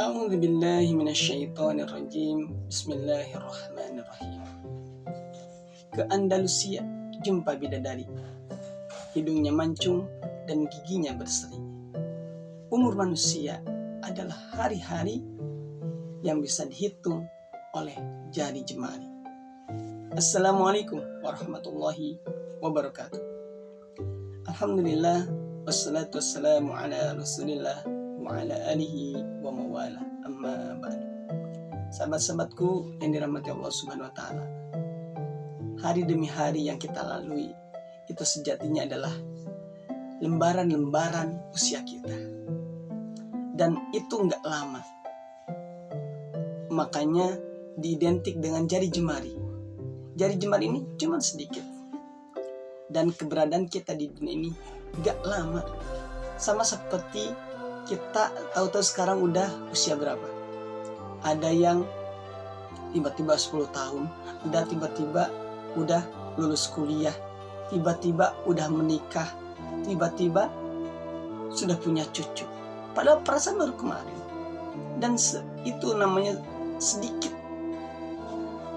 A'udzu billahi minasyaitonir rajim. Bismillahirrahmanirrahim. Ke Andalusia jumpa bidadari. Hidungnya mancung dan giginya berseri. Umur manusia adalah hari-hari yang bisa dihitung oleh jari jemari. Assalamualaikum warahmatullahi wabarakatuh. Alhamdulillah wassalatu wassalamu ala Rasulillah wa ala alihi wa mawala, amma ba'du. Sahabat-sahabatku yang dirahmati Allah Subhanahu wa taala. Hari demi hari yang kita lalui itu sejatinya adalah lembaran-lembaran usia kita. Dan itu enggak lama. Makanya diidentik dengan jari jemari. Jari jemari ini cuma sedikit. Dan keberadaan kita di dunia ini enggak lama. Sama seperti kita tahu-tahu sekarang udah usia berapa. Ada yang tiba-tiba 10 tahun, ada tiba-tiba udah lulus kuliah, tiba-tiba udah menikah, tiba-tiba sudah punya cucu. Padahal perasaan baru kemarin. Dan itu namanya sedikit.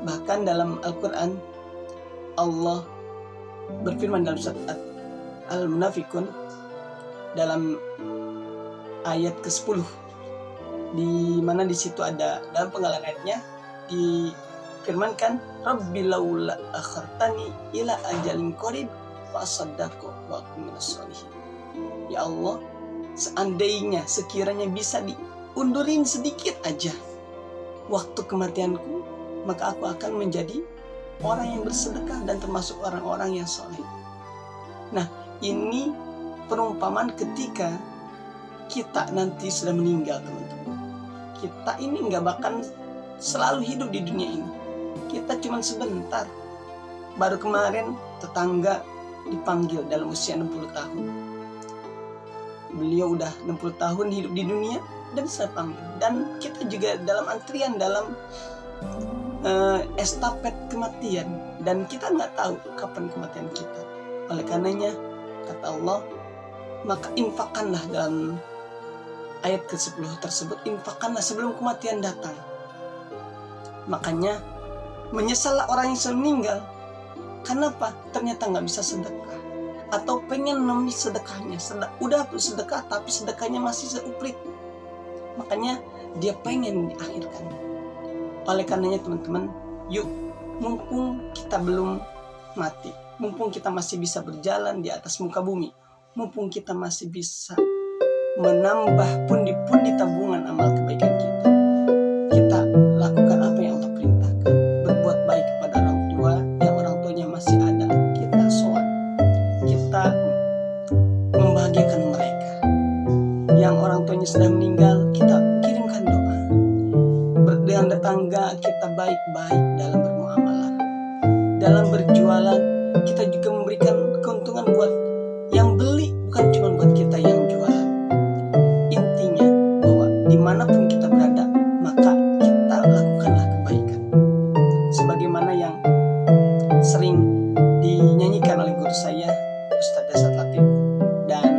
Bahkan dalam Al-Quran Allah berfirman dalam surat Al-Munafikun dalam ayat ke-10, di mana di situ ada dalam penggalan ayatnya difirmankan, Rabbi laula akhartani ila ajalin qarib fa asaddaqu wa akun minas sholihin. Ya Allah, seandainya sekiranya bisa diundurin sedikit aja waktu kematianku, maka aku akan menjadi orang yang bersedekah dan termasuk orang-orang yang soleh. Nah, ini perumpamaan ketika kita nanti sudah meninggal, teman-teman. Kita ini nggak bakal selalu hidup di dunia ini. Kita cuma sebentar. Baru kemarin tetangga dipanggil dalam usia 60 tahun. Beliau udah 60 tahun hidup di dunia dan saya panggil. Dan kita juga dalam antrian, dalam estafet kematian. Dan kita nggak tahu kapan kematian kita. Oleh karenanya, kata Allah, maka infakkanlah dalam ayat ke-10 tersebut, infakkanlah sebelum kematian datang. Makanya menyesallah orang yang sudah meninggal. Kenapa? Ternyata nggak bisa sedekah. Atau pengen nemu sedekahnya. Udah sedekah tapi sedekahnya masih seuprit. Makanya dia pengen diakhirkan. Oleh karenanya teman-teman, yuk, mumpung kita belum mati, mumpung kita masih bisa berjalan di atas muka bumi, mumpung kita masih bisa menambah pundi-pundi tabungan amal kebaikan kita, kita lakukan apa yang Allah perintahkan. Berbuat baik kepada orang tua yang orang tuanya masih ada, kita sowan, kita membahagiakan mereka. Yang orang tuanya sudah meninggal, kita kirimkan doa. Dengan tetangga kita baik-baik dalam bermuamalah. Dalam berjualan kita juga memberikan keuntungan buat yang beli, bukan cuma buat kita yang jualan. Intinya bahwa dimanapun kita berada, maka kita lakukanlah kebaikan. Sebagaimana yang sering dinyanyikan oleh guru saya, Ustadz Dasar Latif. Dan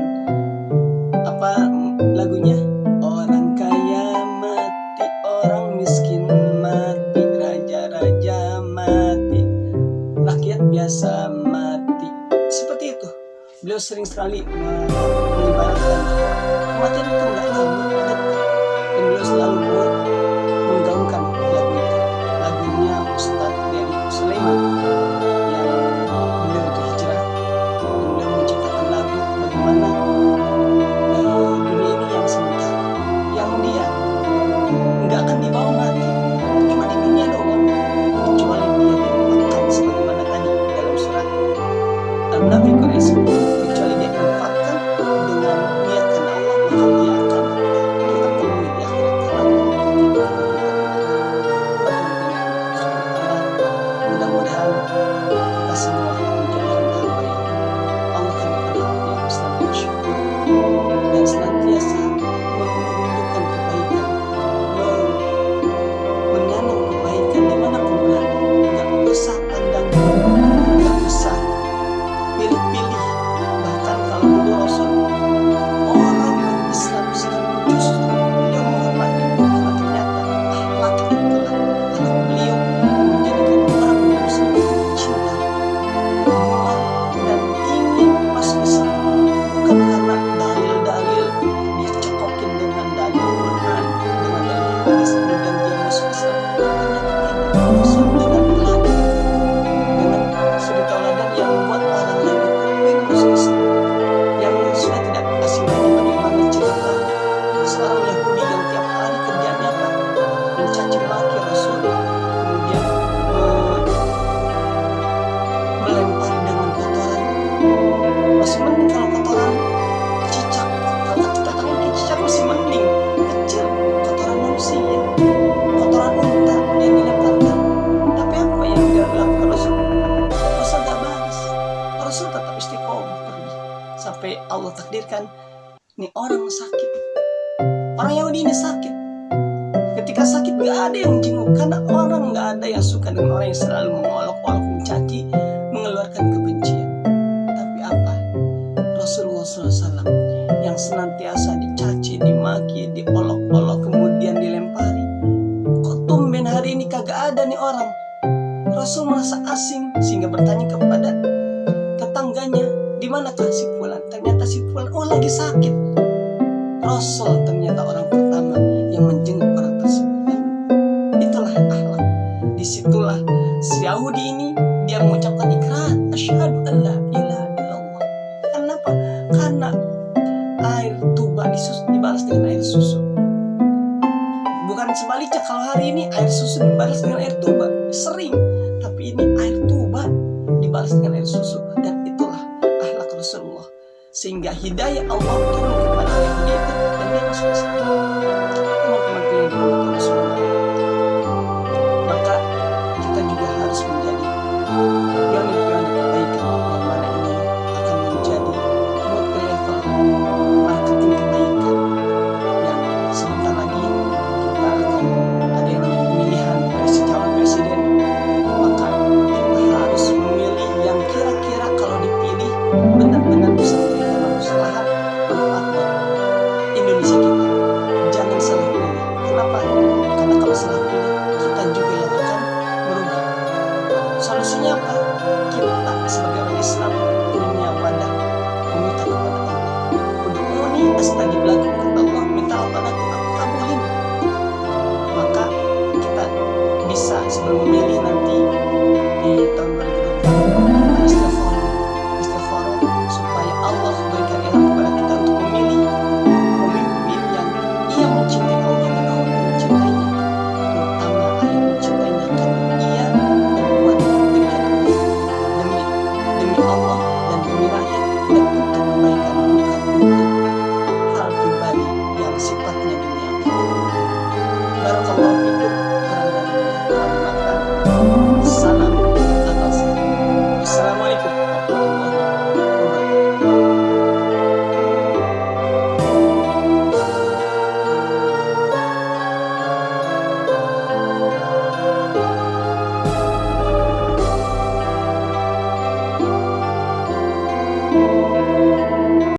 apa lagunya? Orang kaya mati, orang miskin mati, raja-raja mati, rakyat biasa mati. Seperti itu. Beliau sering sekali mengibaratkan kematian itu enggak lama, dekat. Dan beliau selalu menggaungkan lagu itu. Lagunya Ustadz dari Sulaiman yang beliau itu hijrah. Dan beliau menciptakan lagu bagaimana dunia ini yang sebentar, yang dia enggak akan dibawa mati, cuma di dunia doang, kecuali dia diinfakkan sebagaimana tadi dalam surat Al-Munafikun ayat 10, kecuali dia infakkan dengan niat karena Allah, maka dia perhatikan, nih orang sakit. Orang Yahudi ini sakit. Ketika sakit gak ada yang jenguk, karena orang gak ada yang suka dengan orang yang selalu mengolok-olok, mencaci, mengeluarkan kebencian. Tapi apa? Rasulullah SAW yang senantiasa dicaci, dimaki, diolok-olok, kemudian dilempari. Kok tumben hari ini kagak ada nih orang? Rasul merasa asing sehingga bertanya kepada tetangganya, di manakah si fulan? Ternyata si fulan lagi sakit. Rasul ternyata orang pertama yang menjenguk orang tersebut. Dan itulah akhlak. Disitulah si Yahudi ini dia mengucapkan ikrar, asyhadu an la ilaha illallah. Kenapa? Karena air tuba dibalas dengan air susu. Bukan sebaliknya, kalau hari ini air susu dibalas dengan air tuba, sering. Tapi ini air tuba dibalas dengan air susu. Dan itulah akhlak Rasulullah. Sehingga hidayah Allah turun kepada Yahudi itu, dan dia masuk Islam. Teman-teman yang dirahmati Rasulullah, maka kita juga harus menjadi pionir-pionir kebaikan, yang mana ini akan menjadi multi level marketing kebaikan, yang sebentar lagi kita akan ada yang namanya pemilihan calon presiden. Maka kita harus memilih yang kira-kira kalau dipilih benar-benar bisa memberikan maslahat, manfaat buat Indonesia kita. Jangan salah pilih. Kenapa? Karena kalau salah pilih, kita juga yang akan merugi. Solusinya apa? Kita sebagai orang Islam punya wadah, meminta kepada Allah. Ud'uni astajib lakum.